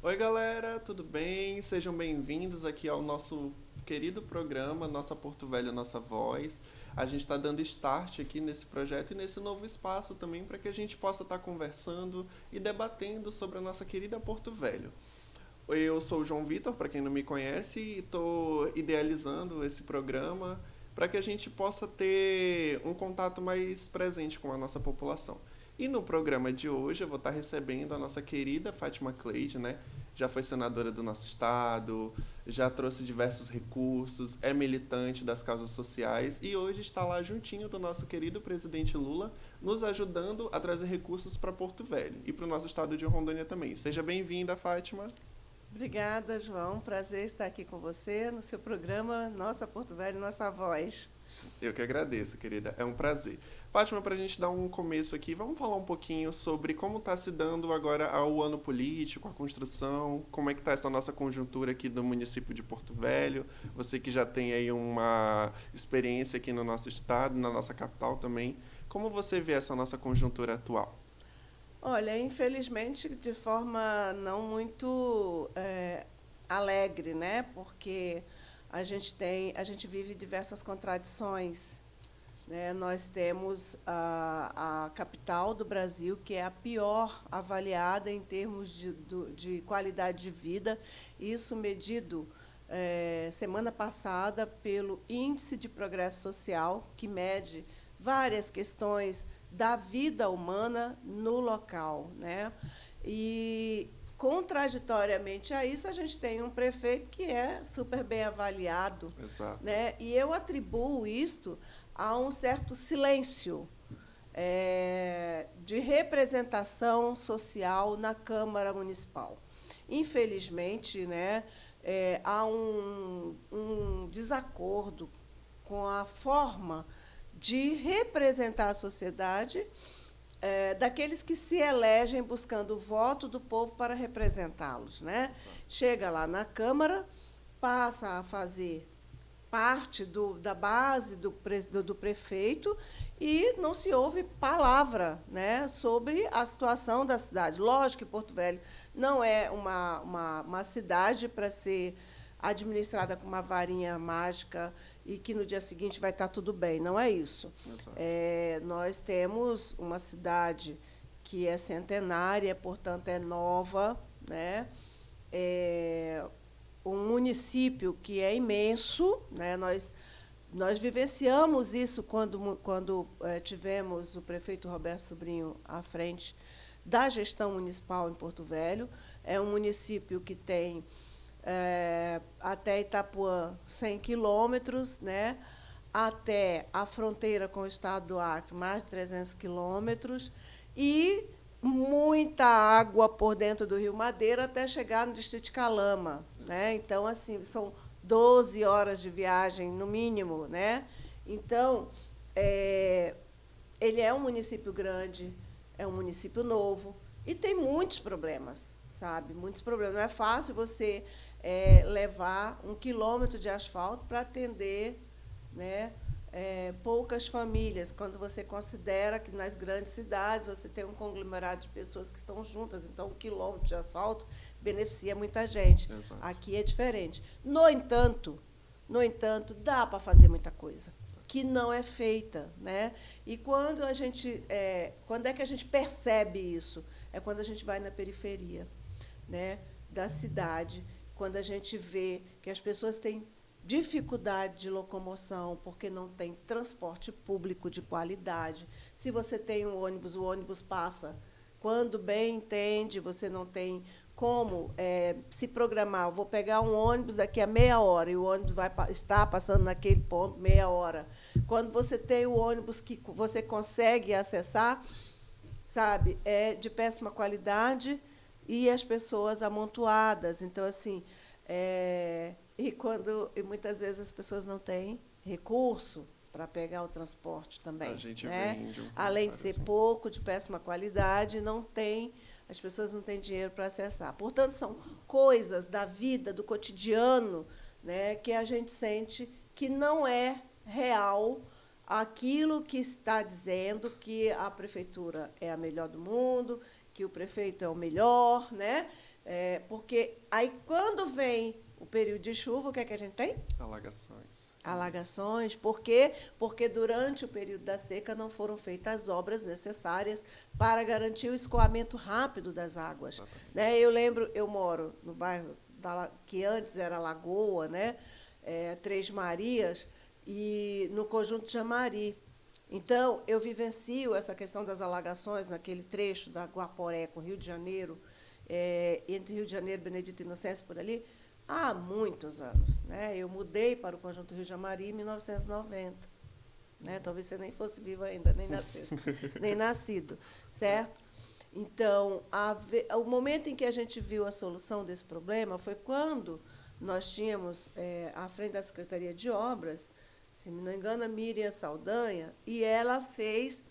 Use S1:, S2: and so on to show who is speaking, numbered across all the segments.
S1: Oi, galera, tudo bem? Sejam bem-vindos aqui ao nosso querido programa Nossa Porto Velho, Nossa Voz. A gente está dando start aqui nesse projeto e nesse novo espaço também para que a gente possa estar conversando e debatendo sobre a nossa querida Porto Velho. Eu sou o João Vitor, para quem não me conhece, e estou idealizando esse programa para que a gente possa ter um contato mais presente com a nossa população. E no programa de hoje eu vou estar recebendo a nossa querida Fátima Cleide, né? Já foi senadora do nosso estado, já trouxe diversos recursos, é militante das causas sociais e hoje está lá juntinho do nosso querido presidente Lula, nos ajudando a trazer recursos para Porto Velho e para o nosso estado de Rondônia também. Seja bem-vinda, Fátima.
S2: Obrigada, João. Prazer estar aqui com você no seu programa Nossa Porto Velho, Nossa Voz.
S1: Eu que agradeço, querida. É um prazer. Fátima, para a gente dar um começo aqui, vamos falar um pouquinho sobre como está se dando agora o ano político, a construção, como é que está essa nossa conjuntura aqui do município de Porto Velho. Você que já tem aí uma experiência aqui no nosso estado, na nossa capital também. Como você vê essa nossa conjuntura atual?
S2: Olha, infelizmente, de forma não muito alegre, né? Porque a gente vive diversas contradições, né? Nós temos a capital do Brasil, que é a pior avaliada em termos de qualidade de vida, isso medido semana passada pelo Índice de Progresso Social, que mede várias questões da vida humana no local, né? E, contraditoriamente a isso, a gente tem um prefeito que é super bem avaliado,
S1: Exato.
S2: né? E eu atribuo isto a um certo silêncio de representação social na Câmara Municipal. Infelizmente, né, há um desacordo com a forma de representar a sociedade daqueles que se elegem buscando o voto do povo para representá-los, né?
S1: Exato.
S2: Chega lá na Câmara, passa a fazer parte da base do prefeito e não se ouve palavra, né, sobre a situação da cidade. Lógico que Porto Velho não é uma cidade para ser administrada com uma varinha mágica e que no dia seguinte vai estar tudo bem. Não é isso.
S1: Exato.
S2: Nós temos uma cidade que é centenária, portanto, é nova, né? É um município que é imenso, né? Nós vivenciamos isso quando tivemos o prefeito Roberto Sobrinho à frente da gestão municipal em Porto Velho. É um município que tem até Itapuã 100 quilômetros, né? Até a fronteira com o estado do Acre, mais de 300 quilômetros, e muita água por dentro do Rio Madeira até chegar no distrito de Calama, né? Então, assim, são 12 horas de viagem, no mínimo, né? Então, ele é um município grande, é um município novo e tem muitos problemas, sabe? Muitos problemas. Não é fácil você levar 1 quilômetro de asfalto para atender, né, poucas famílias, quando você considera que nas grandes cidades você tem um conglomerado de pessoas que estão juntas, então 1 quilômetro de asfalto beneficia muita gente.
S1: Exato.
S2: Aqui é diferente. No entanto, dá para fazer muita coisa que não é feita, né? E quando é que a gente percebe isso? É quando a gente vai na periferia, né, da cidade, quando a gente vê que as pessoas têm dificuldade de locomoção porque não tem transporte público de qualidade. Se você tem um ônibus, o ônibus passa quando bem entende, você não tem como se programar. Eu vou pegar um ônibus daqui a meia hora e o ônibus vai estar passando naquele ponto meia hora. Quando você tem o ônibus que você consegue acessar, sabe, é de péssima qualidade e as pessoas amontoadas. Então, assim, e muitas vezes as pessoas não têm recurso para pegar o transporte
S1: A
S2: também,
S1: gente
S2: né?
S1: vem de um
S2: Além de
S1: comentário
S2: ser
S1: assim.
S2: pouco, de péssima qualidade, as pessoas não têm dinheiro para acessar. Portanto, são coisas da vida, do cotidiano, né, que a gente sente que não é real aquilo que está dizendo que a prefeitura é a melhor do mundo, que o prefeito é o melhor, né? Porque aí, quando vem o período de chuva, o que é que a gente tem?
S1: Alagações.
S2: Alagações. Por quê? Porque durante o período da seca não foram feitas as obras necessárias para garantir o escoamento rápido das águas. Né? Eu lembro, eu moro no bairro que antes era Lagoa, né? Três Marias, e no conjunto de Jamari. Então, eu vivencio essa questão das alagações naquele trecho da Guaporé com Rio de Janeiro, entre Rio de Janeiro e Benedito Inocêncio, por ali, há muitos anos. Né? Eu mudei para o Conjunto Rio de Jamari em 1990. Né? Talvez você nem fosse vivo ainda, nem nascido, certo? Então, o momento em que a gente viu a solução desse problema foi quando nós tínhamos, à frente da Secretaria de Obras, se não me engano, a Miriam Saldanha, e ela fez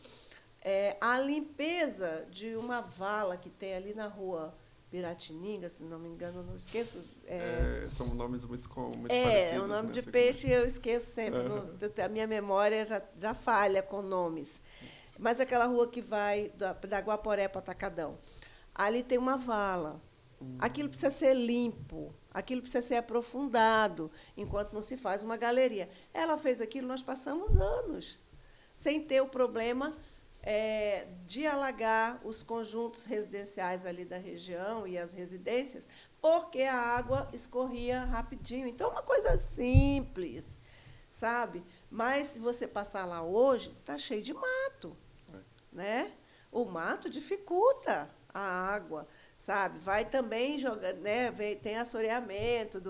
S2: a limpeza de uma vala que tem ali na rua Piratininga, se não me engano, não esqueço.
S1: São nomes muito parecidos.
S2: O nome,
S1: né?
S2: de peixe eu esqueço sempre. A minha memória já falha com nomes. Mas aquela rua que vai da Guaporé para o Atacadão. Ali tem uma vala. Aquilo precisa ser limpo, aquilo precisa ser aprofundado, enquanto não se faz uma galeria. Ela fez aquilo, nós passamos anos sem ter o problema de alagar os conjuntos residenciais ali da região e as residências, porque a água escorria rapidinho. Então, uma coisa simples, sabe? Mas, se você passar lá hoje, está cheio de mato. Né? O mato dificulta a água, sabe? Vai também jogar, né? Tem assoreamento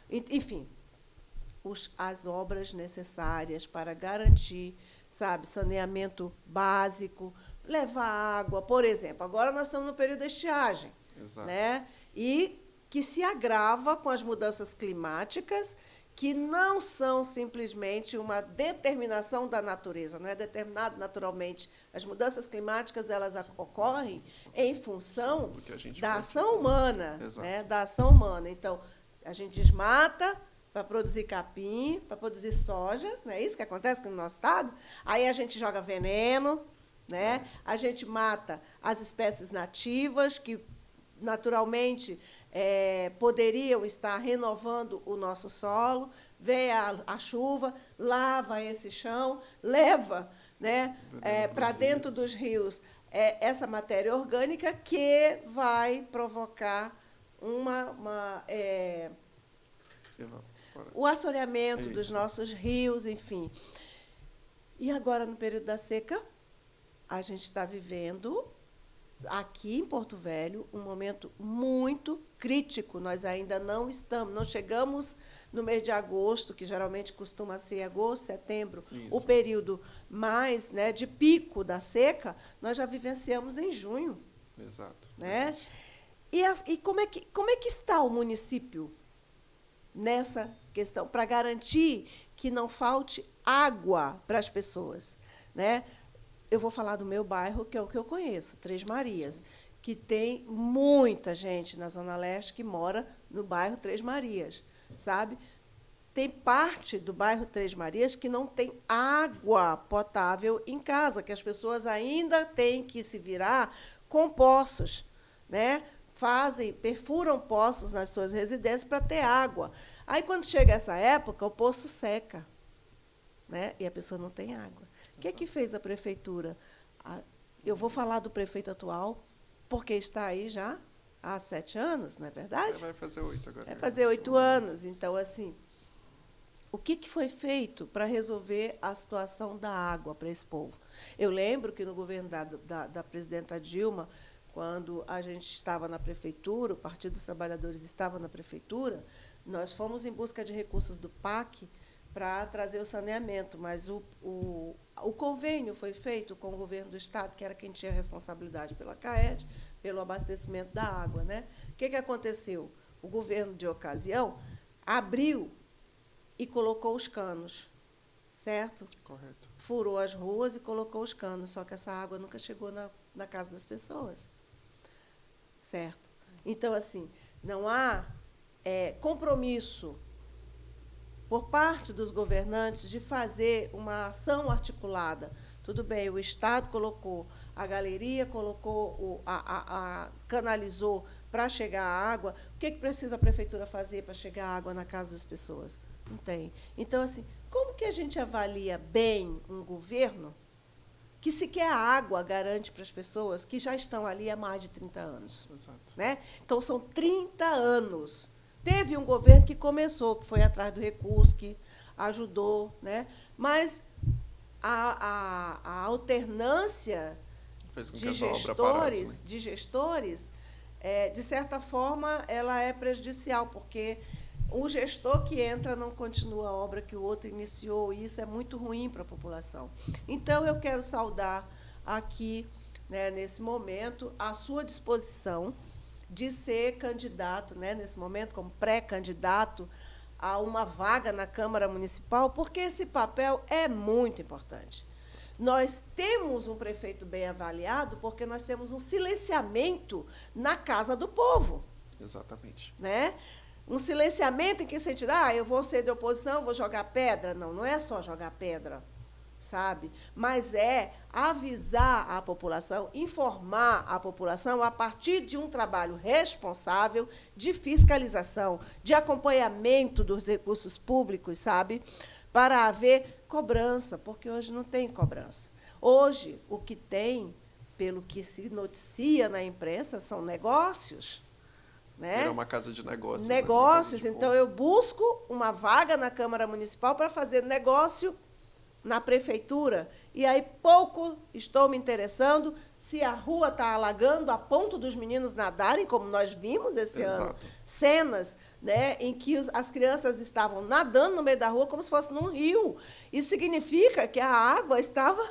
S2: enfim, as obras necessárias para garantir, sabe, saneamento básico, levar água, por exemplo. Agora nós estamos no período de estiagem,
S1: Exato.
S2: Né? E que se agrava com as mudanças climáticas, que não são simplesmente uma determinação da natureza, não é determinado naturalmente. As mudanças climáticas, elas ocorrem em função da ação humana, né? Da ação humana. Então, a gente desmata para produzir capim, para produzir soja, não é isso que acontece aqui no nosso estado? Aí a gente joga veneno, né? A gente mata as espécies nativas que naturalmente poderiam estar renovando o nosso solo, vem a chuva, lava esse chão, leva, né, para dentro dos rios essa matéria orgânica que vai provocar o assoreamento dos nossos rios, enfim. E agora, no período da seca, a gente está vivendo aqui em Porto Velho um momento muito crítico. Nós ainda não chegamos no mês de agosto, que geralmente costuma ser agosto, setembro, o período mais, né, de pico da seca. Nós já vivenciamos em junho.
S1: Exato.
S2: Né? E como é que está o município nessa questão, para garantir que não falte água para as pessoas, né? Eu vou falar do meu bairro, que é o que eu conheço, Três Marias, que tem muita gente na Zona Leste que mora no bairro Três Marias, sabe? Tem parte do bairro Três Marias que não tem água potável em casa, que as pessoas ainda têm que se virar com poços, né? Perfuram poços nas suas residências para ter água. Aí, quando chega essa época, o poço seca, né? E a pessoa não tem água. O que é que fez a prefeitura? Eu vou falar do prefeito atual, porque está aí já há 7 anos, não é verdade?
S1: Vai fazer 8 agora.
S2: Vai fazer 8 anos. Então, assim, o que foi feito para resolver a situação da água para esse povo? Eu lembro que no governo da presidenta Dilma, quando a gente estava na prefeitura, o Partido dos Trabalhadores estava na prefeitura, nós fomos em busca de recursos do PAC para trazer o saneamento, mas o convênio foi feito com o governo do Estado, que era quem tinha responsabilidade pela CAED, pelo abastecimento da água. Né? O que aconteceu? O governo, de ocasião, abriu e colocou os canos, certo?
S1: Correto.
S2: Furou as ruas e colocou os canos, só que essa água nunca chegou na casa das pessoas. Certo? Então, assim, não há compromisso por parte dos governantes de fazer uma ação articulada. Tudo bem, o Estado colocou a galeria, canalizou para chegar a água. O que precisa a prefeitura fazer para chegar a água na casa das pessoas? Não tem. Então, assim, como que a gente avalia bem um governo que sequer a água garante para as pessoas que já estão ali há mais de 30 anos?
S1: Exato.
S2: Né? Então, são 30 anos. Teve um governo que começou, que foi atrás do recurso, que ajudou, né? Mas a alternância de gestores, de certa forma, ela é prejudicial, porque o gestor que entra não continua a obra que o outro iniciou, e isso é muito ruim para a população. Então, eu quero saudar aqui, né, nesse momento, a sua disposição de ser candidato, né, nesse momento, como pré-candidato, a uma vaga na Câmara Municipal, porque esse papel é muito importante. Nós temos um prefeito bem avaliado porque nós temos um silenciamento na casa do povo.
S1: Exatamente.
S2: Né? Um silenciamento em que sentido? Eu vou ser de oposição, vou jogar pedra? Não, não é só jogar pedra, sabe? Mas é avisar a população, informar a população a partir de um trabalho responsável de fiscalização, de acompanhamento dos recursos públicos, sabe? Para haver cobrança, porque hoje não tem cobrança. Hoje, o que tem, pelo que se noticia na imprensa, são negócios. Né?
S1: É uma casa de negócios.
S2: Negócios. Né? Então, eu busco uma vaga na Câmara Municipal para fazer negócio na prefeitura, e aí pouco estou me interessando se a rua está alagando a ponto dos meninos nadarem, como nós vimos esse ano, cenas, né, em que as crianças estavam nadando no meio da rua como se fosse num rio. Isso significa que a água estava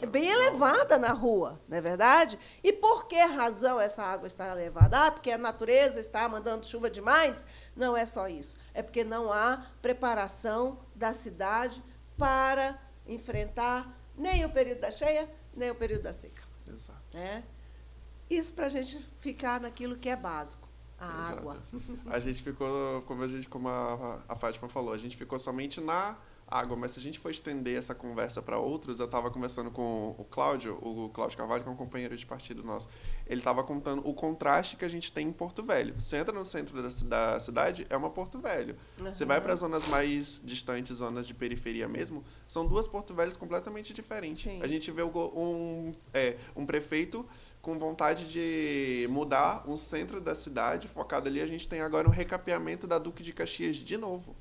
S2: bem elevada na rua, não é verdade? E por que razão essa água está elevada? Porque a natureza está mandando chuva demais? Não é só isso. É porque não há preparação da cidade para enfrentar nem o período da cheia, nem o período da seca.
S1: Exato.
S2: Né? Isso para a gente ficar naquilo que é básico, a água.
S1: A gente ficou, como a Fátima falou, a gente ficou somente na água, mas se a gente for estender essa conversa para outros, eu estava conversando com o Cláudio Carvalho, que é um companheiro de partido nosso. Ele estava contando o contraste que a gente tem em Porto Velho. Você entra no centro da cidade, é uma Porto Velho. Você vai para as zonas mais distantes, zonas de periferia mesmo, são duas Porto Velhos completamente diferentes. Sim. A gente vê um prefeito com vontade de mudar um centro da cidade, focado ali. A gente tem agora um recapeamento da Duque de Caxias de novo.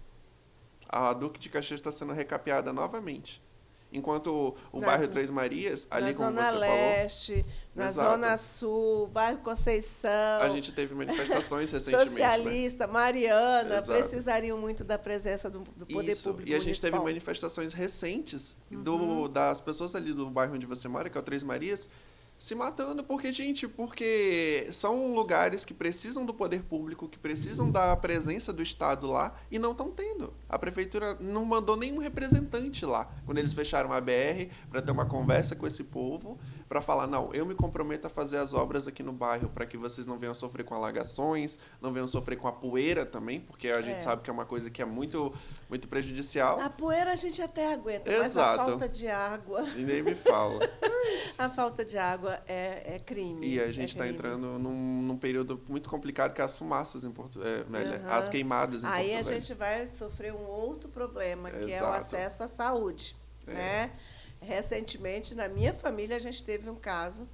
S1: A Duque de Caxias está sendo recapeada novamente. Enquanto o bairro Três Marias, ali como você falou... Na Zona
S2: Leste, na Zona Sul, bairro Conceição...
S1: A gente teve manifestações recentemente.
S2: Socialista, né? Mariana, precisariam muito da presença do poder público municipal.
S1: E a gente teve manifestações recentes das pessoas ali do bairro onde você mora, que é o Três Marias, se matando, porque são lugares que precisam do poder público, que precisam da presença do Estado lá, e não estão tendo. A prefeitura não mandou nenhum representante lá, quando eles fecharam a BR, para ter uma conversa com esse povo, para falar, não, eu me comprometo a fazer as obras aqui no bairro, para que vocês não venham sofrer com alagações, não venham sofrer com a poeira também, porque a gente sabe que é uma coisa que é muito, muito prejudicial.
S2: A poeira a gente até aguenta, mas a falta de água...
S1: E nem me fala.
S2: A falta de água é crime.
S1: E a gente está entrando num período muito complicado, que é as fumaças em Porto Velho, as queimadas em Porto Velho.
S2: Aí a gente vai sofrer um outro problema, que é o acesso à saúde. Né? Recentemente, na minha família, a gente teve um caso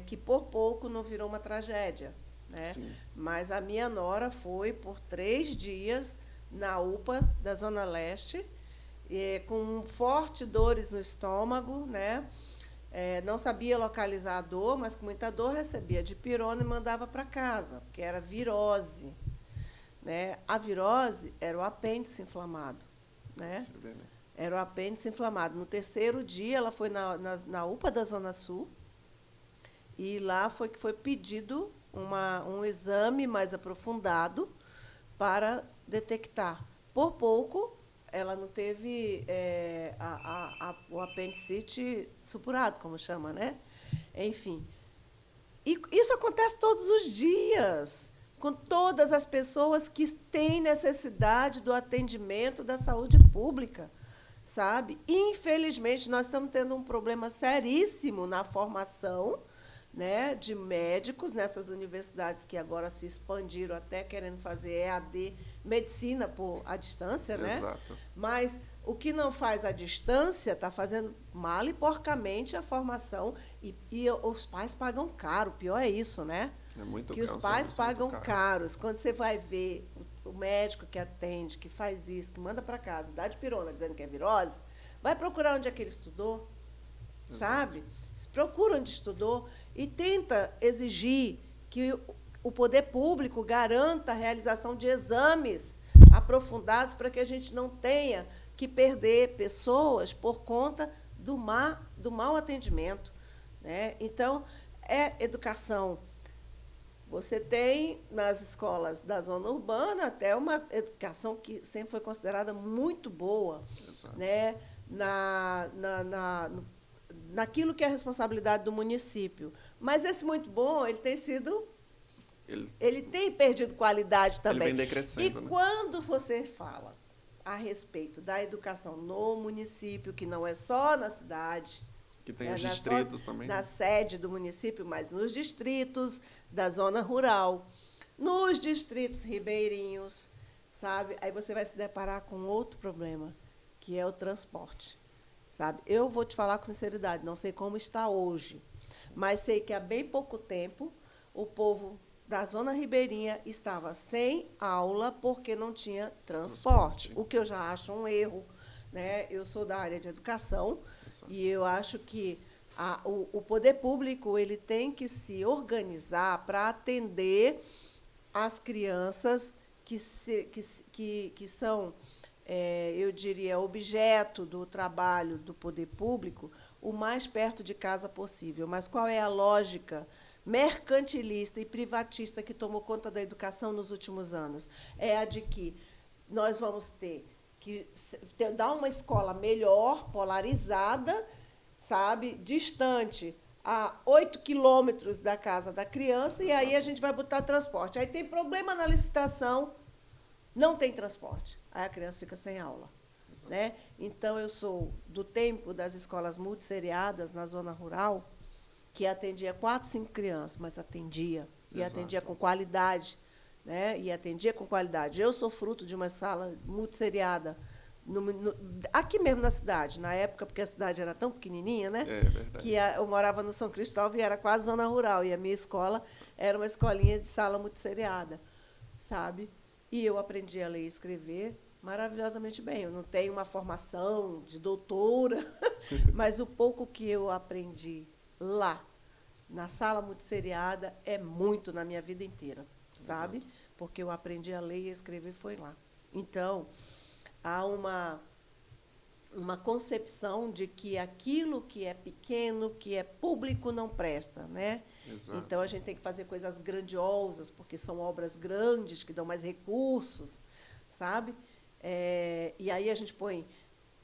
S2: que, por pouco, não virou uma tragédia. Né? Mas a minha nora foi, por 3 dias, na UPA da Zona Leste, com fortes dores no estômago, né? Não sabia localizar a dor, mas com muita dor recebia dipirona e mandava para casa, porque era virose. Né? A virose era o apêndice inflamado. Né? Era o apêndice inflamado. No 3º dia, ela foi na UPA da Zona Sul, e lá foi que foi pedido um exame mais aprofundado para detectar. Por pouco, ela não teve o apendicite supurado, como chama, né? Enfim. E isso acontece todos os dias, com todas as pessoas que têm necessidade do atendimento da saúde pública, sabe? Infelizmente, nós estamos tendo um problema seríssimo na formação né, de médicos nessas universidades que agora se expandiram até querendo fazer EAD, medicina à distância, né?
S1: Exato.
S2: Mas o que não faz à distância está fazendo mal e porcamente a formação e os pais pagam caro. O pior é isso, né?
S1: É muito
S2: que os
S1: caro,
S2: pais
S1: muito
S2: pagam
S1: caro.
S2: caros. Quando você vai ver o médico que atende, que faz isso, que manda para casa, dá de pirona dizendo que é virose, vai procurar onde é que ele estudou, sabe? Procura onde estudou e tenta exigir que o poder público garanta a realização de exames aprofundados para que a gente não tenha que perder pessoas por conta do mau atendimento, né? Então, educação. Você tem, nas escolas da zona urbana, até uma educação que sempre foi considerada muito boa, né? Naquilo que é a responsabilidade do município. Mas esse muito bom, ele tem sido... Ele tem perdido qualidade também.
S1: Ele vem decrescendo,
S2: e quando você fala a respeito da educação no município, que não é só na cidade...
S1: Que tem os distritos também.
S2: Na sede do município, mas nos distritos da zona rural, nos distritos ribeirinhos, sabe? Aí você vai se deparar com outro problema, que é o transporte, sabe? Eu vou te falar com sinceridade, não sei como está hoje, mas sei que há bem pouco tempo o povo da zona ribeirinha estava sem aula porque não tinha transporte. O que eu já acho um erro, né? Eu sou da área de educação. E eu acho que o poder público ele tem que se organizar para atender as crianças que são, eu diria, objeto do trabalho do poder público o mais perto de casa possível. Mas qual é a lógica mercantilista e privatista que tomou conta da educação nos últimos anos? É a de que nós vamos ter que dar uma escola melhor, polarizada, sabe, distante, a 8 quilômetros da casa da criança, e aí a gente vai botar transporte. Aí tem problema na licitação, não tem transporte. Aí a criança fica sem aula. Né? Então, eu sou do tempo das escolas multisseriadas na zona rural, que atendia 4, 5 crianças, mas atendia, e atendia com qualidade. Né? E atendia com qualidade. Eu sou fruto de uma sala multisseriada aqui mesmo na cidade, na época, porque a cidade era tão pequenininha, né?
S1: É verdade.
S2: Que eu morava no São Cristóvão e era quase zona rural, e a minha escola era uma escolinha de sala multisseriada, sabe? E eu aprendi a ler e escrever maravilhosamente bem. Eu não tenho uma formação de doutora, mas o pouco que eu aprendi lá, na sala multisseriada, é muito na minha vida inteira. Sabe? Exato. Porque eu aprendi a ler e a escrever foi lá. Então, há uma concepção de que aquilo que é pequeno, que é público, não presta, né? Exato. Então, a gente tem que fazer coisas grandiosas, porque são obras grandes, que dão mais recursos, sabe? E aí a gente põe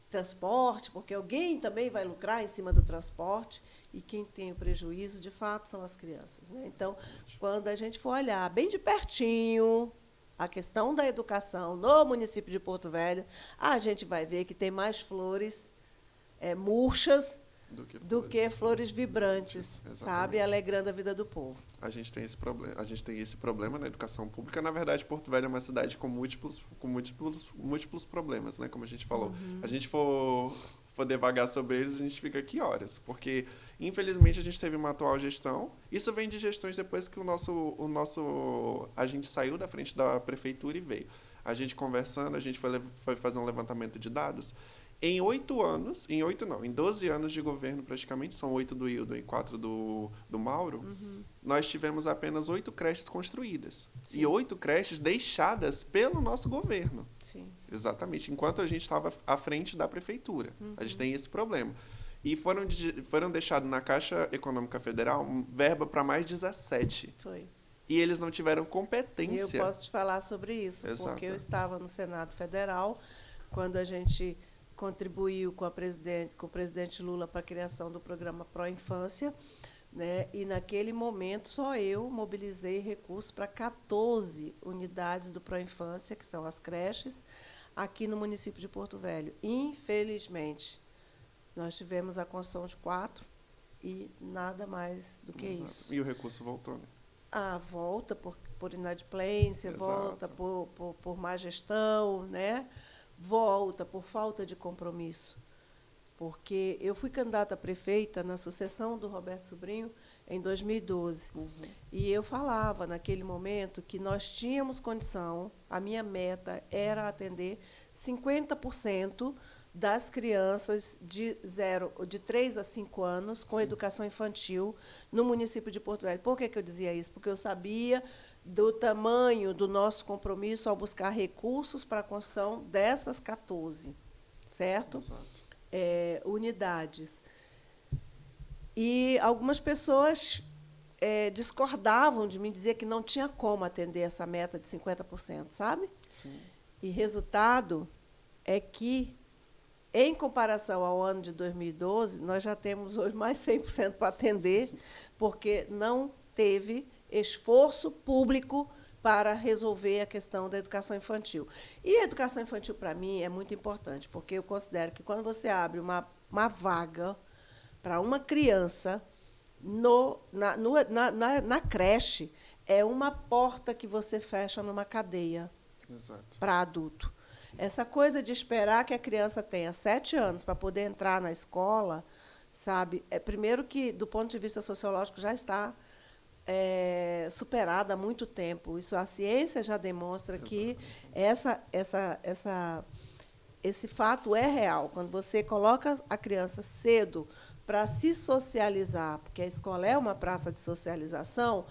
S2: transporte, porque alguém também vai lucrar em cima do transporte, e quem tem o prejuízo, de fato, são as crianças. Né? Então, quando a gente for olhar bem de pertinho a questão da educação no município de Porto Velho, a gente vai ver que tem mais flores murchas do que flores vibrantes, sabe? Alegrando a vida do povo.
S1: A gente tem esse problema na educação pública. Na verdade, Porto Velho é uma cidade com múltiplos problemas, né? Como a gente falou. A gente for devagar sobre eles, a gente fica aqui horas, porque infelizmente a gente teve uma atual gestão. Isso vem de gestões depois que a gente saiu da frente da prefeitura e veio. A gente conversando, a gente foi fazer um levantamento de dados. Em 12 anos de governo, praticamente, são 8 do Hildon e 4 do Mauro, nós tivemos apenas 8 creches construídas. Sim. E 8 creches deixadas pelo nosso governo.
S2: Sim.
S1: Exatamente, enquanto a gente estava à frente da prefeitura. A gente tem esse problema. E foram deixados na Caixa Econômica Federal verba para mais 17.
S2: Foi.
S1: E eles não tiveram competência.
S2: Eu posso te falar sobre isso,
S1: Exato.
S2: Porque eu estava no Senado Federal, quando a gente contribuiu com o presidente Lula para a criação do programa Pró Infância, né? E, naquele momento, só eu mobilizei recursos para 14 unidades do Pró Infância, que são as creches, aqui no município de Porto Velho. Infelizmente, nós tivemos a construção de 4 e nada mais do que isso.
S1: E o recurso voltou, né?
S2: Volta por inadimplência,
S1: Exato.
S2: volta por má gestão, né? Volta por falta de compromisso. Porque eu fui candidata a prefeita na sucessão do Roberto Sobrinho em 2012. E eu falava, naquele momento, que nós tínhamos condição, a minha meta era atender 50% das crianças de 3 a 5 anos com educação infantil no município de Porto Velho. Por que eu dizia isso? Porque eu sabia do tamanho do nosso compromisso ao buscar recursos para a construção dessas 14, certo?
S1: Exato.
S2: Unidades. E algumas pessoas discordavam de mim, dizer que não tinha como atender essa meta de 50%, sabe?
S1: Sim.
S2: E resultado é que, em comparação ao ano de 2012, nós já temos hoje mais 100% para atender, porque não teve esforço público para resolver a questão da educação infantil. E a educação infantil, para mim, é muito importante, porque eu considero que, quando você abre uma vaga para uma criança na creche, é uma porta que você fecha numa cadeia para adulto. Essa coisa de esperar que a criança tenha 7 anos para poder entrar na escola, sabe? Primeiro que, do ponto de vista sociológico, já está superada há muito tempo. Isso, a ciência já demonstra que esse fato é real. Quando você coloca a criança cedo para se socializar, porque a escola é uma praça de socialização,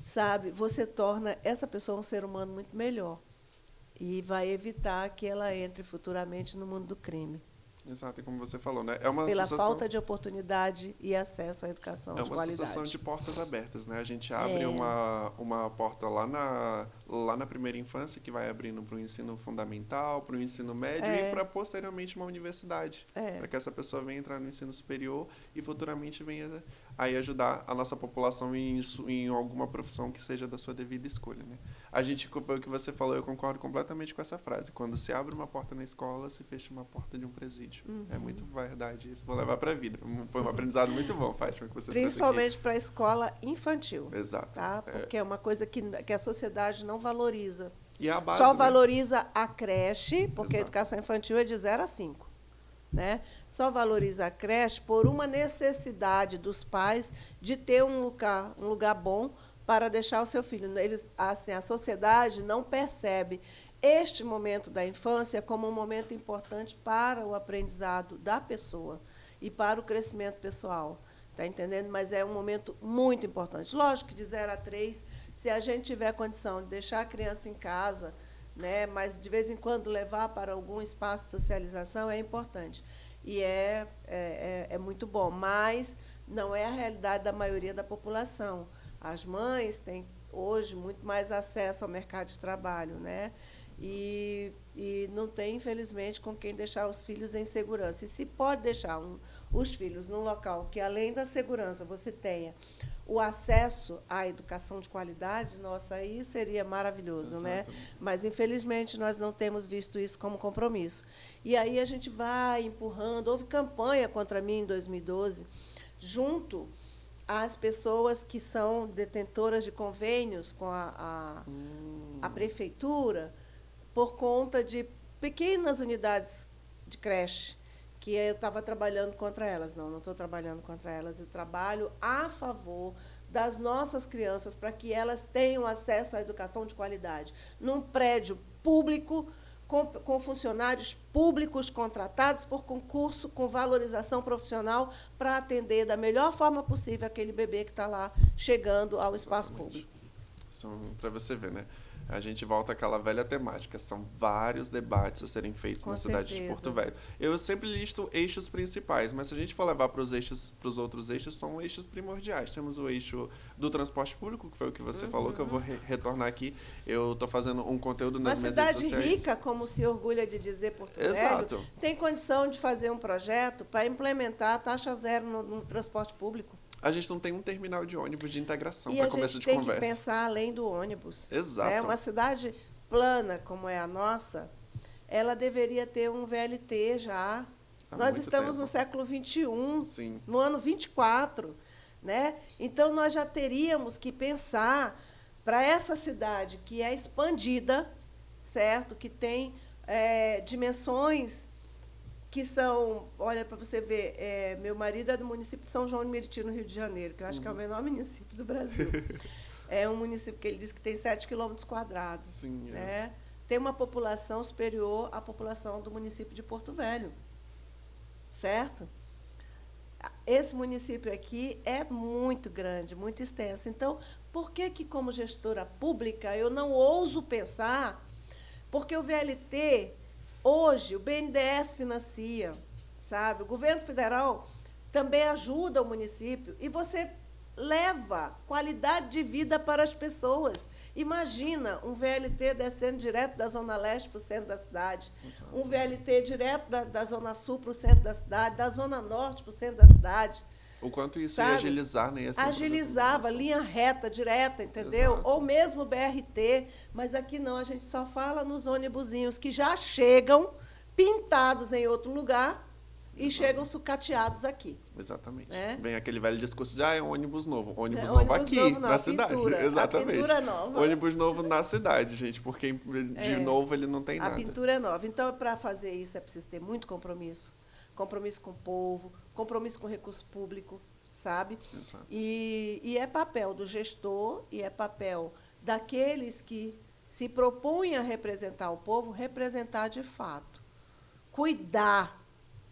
S2: sabe, você torna essa pessoa um ser humano muito melhor e vai evitar que ela entre futuramente no mundo do crime.
S1: Exato, e como você falou, né? É uma
S2: pela falta de oportunidade e acesso à educação de qualidade.
S1: É uma sensação de portas abertas, né? A gente abre uma porta lá na primeira infância, que vai abrindo para o ensino fundamental, para o ensino médio e para, posteriormente, uma universidade. Para que essa pessoa venha entrar no ensino superior e, futuramente, venha aí ajudar a nossa população em alguma profissão que seja da sua devida escolha, né? O que você falou, eu concordo completamente com essa frase. Quando se abre uma porta na escola, se fecha uma porta de um presídio. É muito verdade isso. Vou levar para a vida. Foi um aprendizado muito bom, Fátima, que você
S2: principalmente para a escola infantil.
S1: Exato.
S2: Tá? Porque é uma coisa que a sociedade não valoriza.
S1: E a base,
S2: só valoriza a creche, porque
S1: Exato.
S2: A educação infantil é de 0 a 5. Né? Só valoriza a creche por uma necessidade dos pais de ter um lugar bom para deixar o seu filho. A sociedade não percebe este momento da infância como um momento importante para o aprendizado da pessoa e para o crescimento pessoal. Está entendendo? Mas é um momento muito importante. Lógico que de 0 a 3, se a gente tiver condição de deixar a criança em casa, né, mas de vez em quando levar para algum espaço de socialização é importante. E é muito bom, mas não é a realidade da maioria da população. As mães têm, hoje, muito mais acesso ao mercado de trabalho, né? E não tem, infelizmente, com quem deixar os filhos em segurança. E se pode deixar os filhos num local que, além da segurança, você tenha o acesso à educação de qualidade, nossa, aí seria maravilhoso, né? Mas, infelizmente, nós não temos visto isso como compromisso. E aí a gente vai empurrando. Houve campanha contra mim em 2012, junto às pessoas que são detentoras de convênios com a prefeitura, por conta de pequenas unidades de creche, que eu estava trabalhando contra elas. Não estou trabalhando contra elas, eu trabalho a favor das nossas crianças para que elas tenham acesso à educação de qualidade, num prédio público, com funcionários públicos contratados por concurso, com valorização profissional, para atender da melhor forma possível aquele bebê que está lá chegando ao espaço público.
S1: Para você ver, né? A gente volta àquela velha temática. São vários debates a serem feitos na cidade de Porto Velho. Eu sempre listo eixos principais, mas se a gente for levar para os outros eixos, são eixos primordiais. Temos o eixo do transporte público, que foi o que você falou, que eu vou retornar aqui. Eu estou fazendo um conteúdo nas minhas redes sociais.
S2: Uma cidade rica, como se orgulha de dizer Porto Velho, tem condição de fazer um projeto para implementar a taxa zero no transporte público.
S1: A gente não tem um terminal de ônibus de integração para começo de conversa.
S2: E a gente tem que pensar além do ônibus.
S1: Exato.
S2: Uma cidade plana, como é a nossa, ela deveria ter um VLT já. Nós estamos no século XXI,
S1: Sim.
S2: no ano 24, né? Então, nós já teríamos que pensar para essa cidade que é expandida, certo? Que tem dimensões que são... Olha, para você ver, meu marido é do município de São João de Meriti, no Rio de Janeiro, que eu acho que é o menor município do Brasil. É um município que ele diz que tem 7 quilômetros quadrados.
S1: Sim,
S2: né? Tem uma população superior à população do município de Porto Velho. Certo? Esse município aqui é muito grande, muito extenso. Então, por que, como gestora pública, eu não ouso pensar? Porque o VLT, hoje, o BNDES financia, sabe? O governo federal também ajuda o município e você leva qualidade de vida para as pessoas. Imagina um VLT descendo direto da Zona Leste para o centro da cidade, um VLT direto da Zona Sul para o centro da cidade, da Zona Norte para o centro da cidade.
S1: O quanto isso
S2: sabe?
S1: ia agilizar, né?
S2: Agilizava, linha reta, direta, entendeu?
S1: Exato.
S2: Ou mesmo BRT, mas aqui não, a gente só fala nos ônibusinhos que já chegam pintados em outro lugar e chegam sucateados aqui.
S1: Exatamente.
S2: Né?
S1: Vem aquele velho discurso de é um ônibus novo. Ônibus novo
S2: ônibus
S1: aqui,
S2: novo, não,
S1: na
S2: a
S1: cidade.
S2: pintura,
S1: Exatamente.
S2: a pintura nova.
S1: Ônibus novo na cidade, gente, porque de novo ele não tem nada.
S2: A pintura é nova. Então, para fazer isso, é preciso ter muito compromisso. Compromisso com o povo, compromisso com o recurso público, sabe?
S1: Exato.
S2: E é papel do gestor e é papel daqueles que se propõem a representar o povo, representar de fato. Cuidar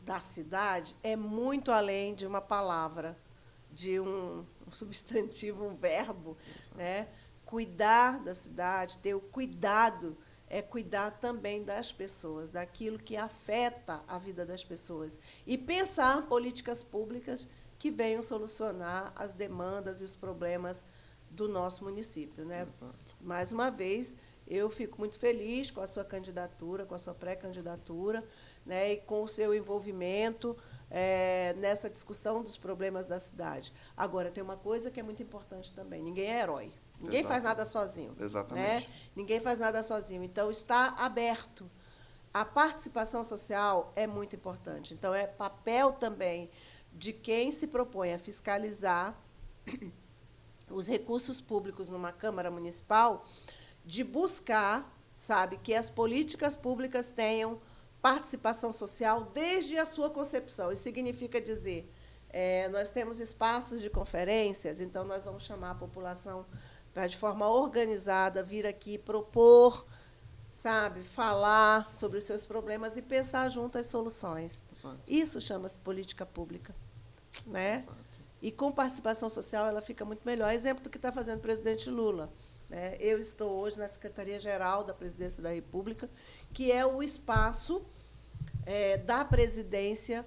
S2: da cidade é muito além de uma palavra, de um substantivo, um verbo. Né? Cuidar da cidade, ter o cuidado, é cuidar também das pessoas, daquilo que afeta a vida das pessoas. E pensar políticas públicas que venham solucionar as demandas e os problemas do nosso município. Né?
S1: Exato.
S2: Mais uma vez, eu fico muito feliz com a sua candidatura, com a sua pré-candidatura, né, e com o seu envolvimento nessa discussão dos problemas da cidade. Agora, tem uma coisa que é muito importante também: ninguém é herói. Ninguém faz nada sozinho.
S1: Exatamente.
S2: Né? Ninguém faz nada sozinho. Então, está aberto. A participação social é muito importante. Então, é papel também de quem se propõe a fiscalizar os recursos públicos numa Câmara Municipal, de buscar, sabe, que as políticas públicas tenham participação social desde a sua concepção. Isso significa dizer, nós temos espaços de conferências, então nós vamos chamar a população para, de forma organizada, vir aqui propor, sabe, falar sobre os seus problemas e pensar junto as soluções.
S1: Exato.
S2: Isso chama-se política pública. Né?
S1: Exato.
S2: E com participação social ela fica muito melhor. Exemplo do que está fazendo o presidente Lula. Né? Eu estou hoje na Secretaria-Geral da Presidência da República, que é o espaço da presidência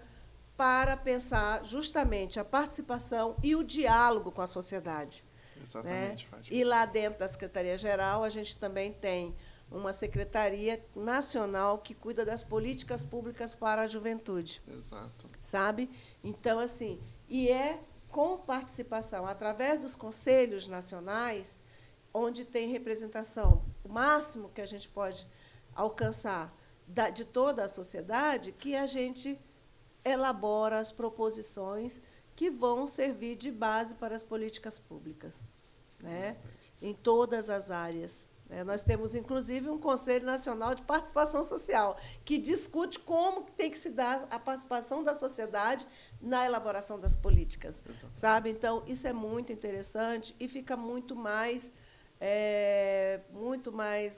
S2: para pensar justamente a participação e o diálogo com a sociedade.
S1: Exatamente,
S2: né?
S1: Fátima.
S2: E lá dentro da Secretaria-Geral a gente também tem uma secretaria nacional que cuida das políticas públicas para a juventude.
S1: Exato.
S2: Sabe? Então, assim, e é com participação, através dos conselhos nacionais, onde tem representação, o máximo que a gente pode alcançar de toda a sociedade, que a gente elabora as proposições que vão servir de base para as políticas públicas, né? Em todas as áreas. Nós temos, inclusive, um Conselho Nacional de Participação Social, que discute como tem que se dar a participação da sociedade na elaboração das políticas. Sabe? Então, isso é muito interessante e fica muito mais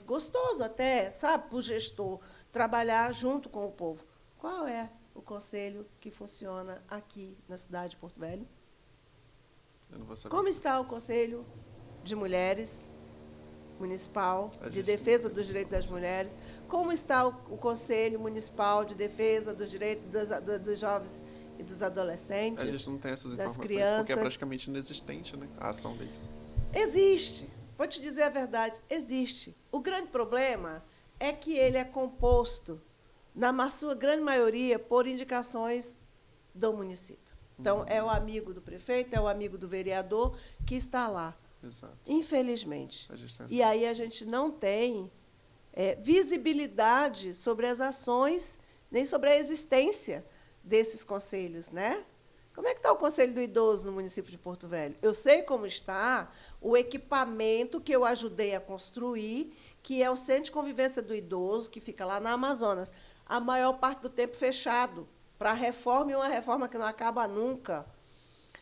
S2: gostoso até, sabe, para o gestor trabalhar junto com o povo. Qual é o conselho que funciona aqui na cidade de Porto Velho?
S1: Eu não vou saber.
S2: Como está o Conselho de Mulheres Municipal de Defesa dos Direitos das Mulheres? Como está o Conselho Municipal de Defesa dos Direitos dos Jovens e dos Adolescentes?
S1: A gente não tem essas
S2: das
S1: informações
S2: crianças,
S1: porque é praticamente inexistente, né, a ação deles.
S2: Existe. Vou te dizer a verdade, existe. O grande problema é que ele é composto, na sua grande maioria, por indicações do município. Então, é o amigo do prefeito, é o amigo do vereador que está lá.
S1: Exato.
S2: Infelizmente. E aí a gente não tem visibilidade sobre as ações, nem sobre a existência desses conselhos, né? Como é que está o Conselho do Idoso no município de Porto Velho? Eu sei como está o equipamento que eu ajudei a construir, que é o Centro de Convivência do Idoso, que fica lá na Amazonas. A maior parte do tempo fechado, para reforma, e uma reforma que não acaba nunca.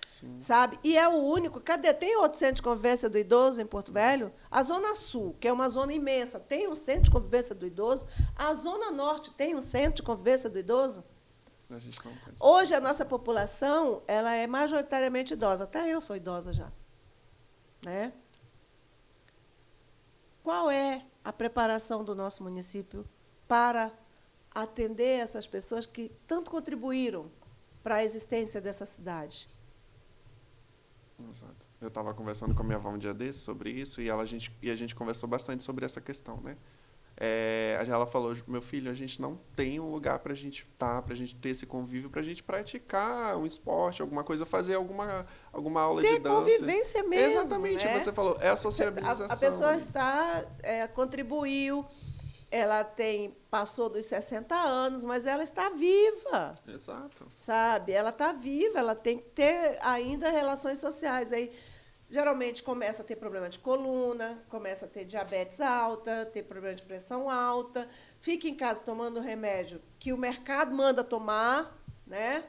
S1: Sim.
S2: Sabe? E é o único. Cadê? Tem outro centro de convivência do idoso em Porto Velho? A Zona Sul, que é uma zona imensa, tem um centro de convivência do idoso. A Zona Norte tem um centro de convivência do idoso.
S1: A gente não tem.
S2: Hoje, a nossa população ela é majoritariamente idosa. Até eu sou idosa já. Né? Qual é a preparação do nosso município para atender essas pessoas que tanto contribuíram para a existência dessa cidade?
S1: Exato. Eu estava conversando com a minha avó um dia desses sobre isso e a gente conversou bastante sobre essa questão, né? Ela falou, meu filho, a gente não tem um lugar para a gente estar, para a gente ter esse convívio, para a gente praticar um esporte, alguma coisa, fazer alguma aula de dança.
S2: Ter convivência mesmo.
S1: Exatamente,
S2: né?
S1: Você falou, é a sociabilização.
S2: A pessoa contribuiu, ela passou dos 60 anos, mas ela está viva.
S1: Exato.
S2: Sabe? Ela está viva, ela tem que ter ainda relações sociais. Aí, geralmente, começa a ter problema de coluna, começa a ter diabetes alta, ter problema de pressão alta, fica em casa tomando remédio que o mercado manda tomar, né?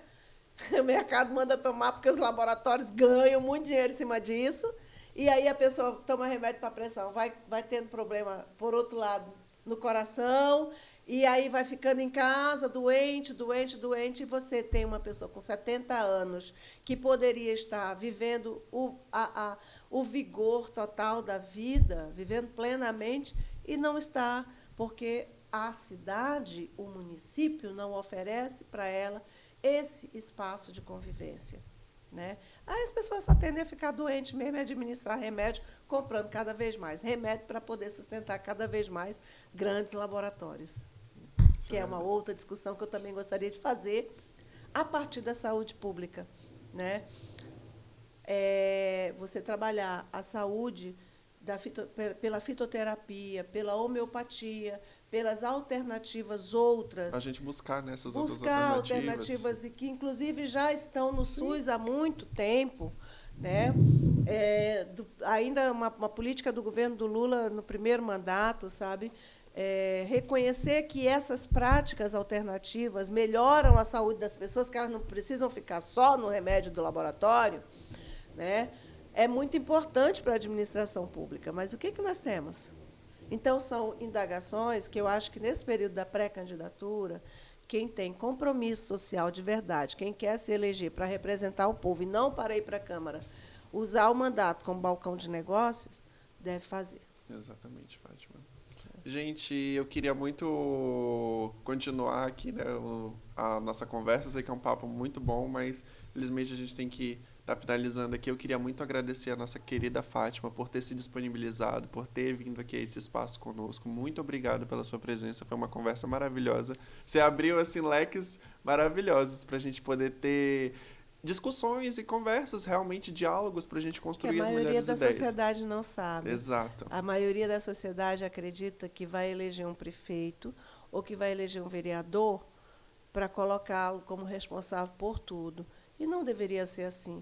S2: O mercado manda tomar porque os laboratórios ganham muito dinheiro em cima disso, e aí a pessoa toma remédio para pressão, vai tendo problema, por outro lado, no coração, e aí vai ficando em casa, doente, e você tem uma pessoa com 70 anos que poderia estar vivendo o vigor total da vida, vivendo plenamente, e não está, porque a cidade, o município, não oferece para ela esse espaço de convivência. Né? Aí as pessoas só tendem a ficar doentes mesmo e administrar remédio, comprando cada vez mais remédio para poder sustentar cada vez mais grandes laboratórios. Que é uma outra discussão que eu também gostaria de fazer a partir da saúde pública. Né? Você trabalhar a saúde pela fitoterapia, pela homeopatia, pelas alternativas outras.
S1: A gente buscar nessas
S2: buscar
S1: outras
S2: alternativas e que, inclusive, já estão no SUS há muito tempo. Né? Ainda uma política do governo do Lula no primeiro mandato, sabe? Reconhecer que essas práticas alternativas melhoram a saúde das pessoas, que elas não precisam ficar só no remédio do laboratório, né? É muito importante para a administração pública. Mas o que nós temos? Então, são indagações que eu acho que, nesse período da pré-candidatura, quem tem compromisso social de verdade, quem quer se eleger para representar o povo e não para ir para a Câmara, usar o mandato como balcão de negócios, deve fazer.
S1: Exatamente, Fátima. Gente, eu queria muito continuar aqui, né, a nossa conversa. Eu sei que é um papo muito bom, mas, infelizmente, a gente tem que estar finalizando aqui. Eu queria muito agradecer a nossa querida Fátima por ter se disponibilizado, por ter vindo aqui a esse espaço conosco. Muito obrigado pela sua presença. Foi uma conversa maravilhosa. Você abriu assim, leques maravilhosos para a gente poder ter discussões e conversas, realmente diálogos para a gente construir as melhores ideias.
S2: A maioria da sociedade não sabe.
S1: Exato.
S2: A maioria da sociedade acredita que vai eleger um prefeito ou que vai eleger um vereador para colocá-lo como responsável por tudo. E não deveria ser assim,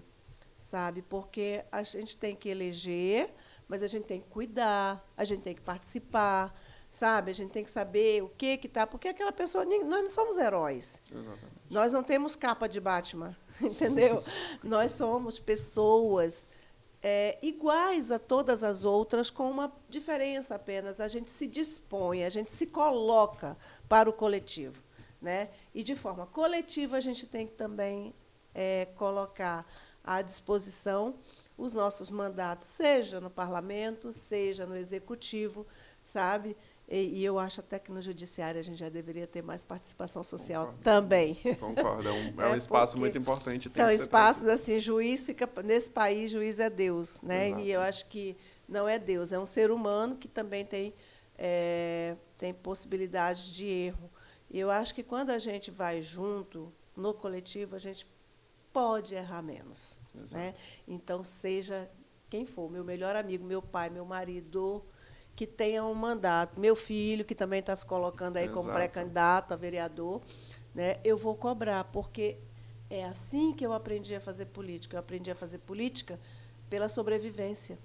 S2: sabe? Porque a gente tem que eleger, mas a gente tem que cuidar, a gente tem que participar, sabe? A gente tem que saber o que está... Porque aquela pessoa... Nós não somos heróis.
S1: Exatamente.
S2: Nós não temos capa de Batman, entendeu? Nós somos pessoas iguais a todas as outras, com uma diferença apenas. A gente se dispõe, a gente se coloca para o coletivo. Né? E, de forma coletiva, a gente tem que também colocar à disposição os nossos mandatos, seja no parlamento, seja no executivo, sabe? E eu acho até que no judiciário a gente já deveria ter mais participação social. Concordo. Também.
S1: Concordo, é um espaço muito importante.
S2: São espaços assim, juiz fica nesse país, juiz é Deus, né?
S1: Exato.
S2: E eu acho que não é Deus, é um ser humano que também tem possibilidades de erro. E eu acho que quando a gente vai junto no coletivo, a gente pode errar menos. Né? Então, seja quem for, meu melhor amigo, meu pai, meu marido, que tenha um mandato, meu filho, que também está se colocando aí como pré-candidato a vereador, né, eu vou cobrar, porque é assim que eu aprendi a fazer política. Eu aprendi a fazer política pela sobrevivência,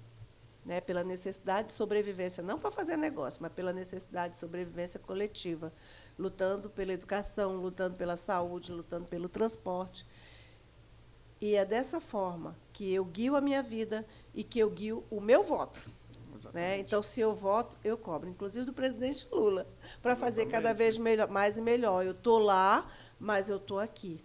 S2: né, pela necessidade de sobrevivência, não para fazer negócio, mas pela necessidade de sobrevivência coletiva, lutando pela educação, lutando pela saúde, lutando pelo transporte. E é dessa forma que eu guio a minha vida e que eu guio o meu voto. Né? Então, se eu voto, eu cobro, inclusive do presidente Lula, para fazer cada vez melhor, mais e melhor. Eu estou lá, mas eu estou aqui.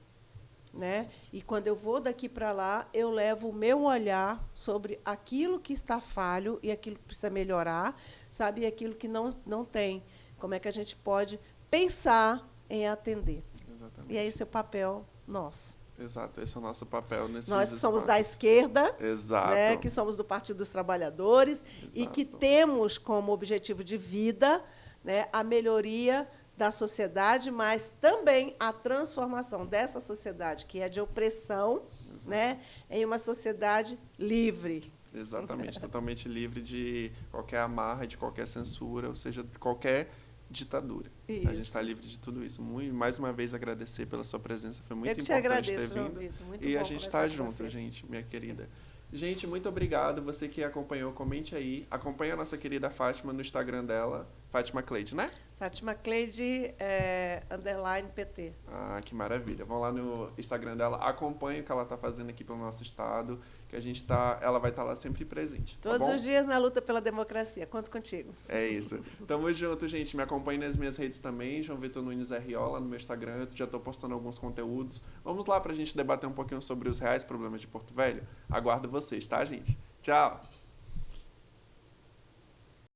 S2: Né? E quando eu vou daqui para lá, eu levo o meu olhar sobre aquilo que está falho e aquilo que precisa melhorar, sabe? E aquilo que não tem. Como é que a gente pode pensar em atender.
S1: Exatamente.
S2: E é esse o papel nosso.
S1: Exato, esse é o nosso papel nesses
S2: Nós que somos da esquerda,
S1: Exato.
S2: Né, que somos do Partido dos Trabalhadores,
S1: Exato.
S2: E que temos como objetivo de vida, né, a melhoria da sociedade, mas também a transformação dessa sociedade, que é de opressão, né, em uma sociedade livre.
S1: Exatamente, totalmente livre de qualquer amarra, de qualquer censura, ou seja, de qualquer ditadura.
S2: Isso.
S1: A gente está livre de tudo isso. Mais uma vez agradecer pela sua presença, foi muito
S2: importante
S1: agradeço,
S2: ter vindo.
S1: João Vitor.
S2: Muito
S1: e
S2: bom
S1: a gente está junto,
S2: você.
S1: gente, minha querida. Gente, muito obrigado. Você que acompanhou, comente aí. Acompanhe a nossa querida Fátima no Instagram dela, Fátima Cleide, né?
S2: Fátima Cleide, _PT.
S1: Ah, que maravilha. Vão lá no Instagram dela, acompanhe o que ela está fazendo aqui pelo nosso estado, que ela vai estar lá sempre presente.
S2: Todos
S1: tá bom?
S2: os dias na luta pela democracia. Conto contigo.
S1: É isso. Tamo junto, gente. Me acompanhe nas minhas redes também, João Vitor Nunes RO, lá no meu Instagram. Eu já estou postando alguns conteúdos. Vamos lá para a gente debater um pouquinho sobre os reais problemas de Porto Velho? Aguardo vocês, tá, gente? Tchau!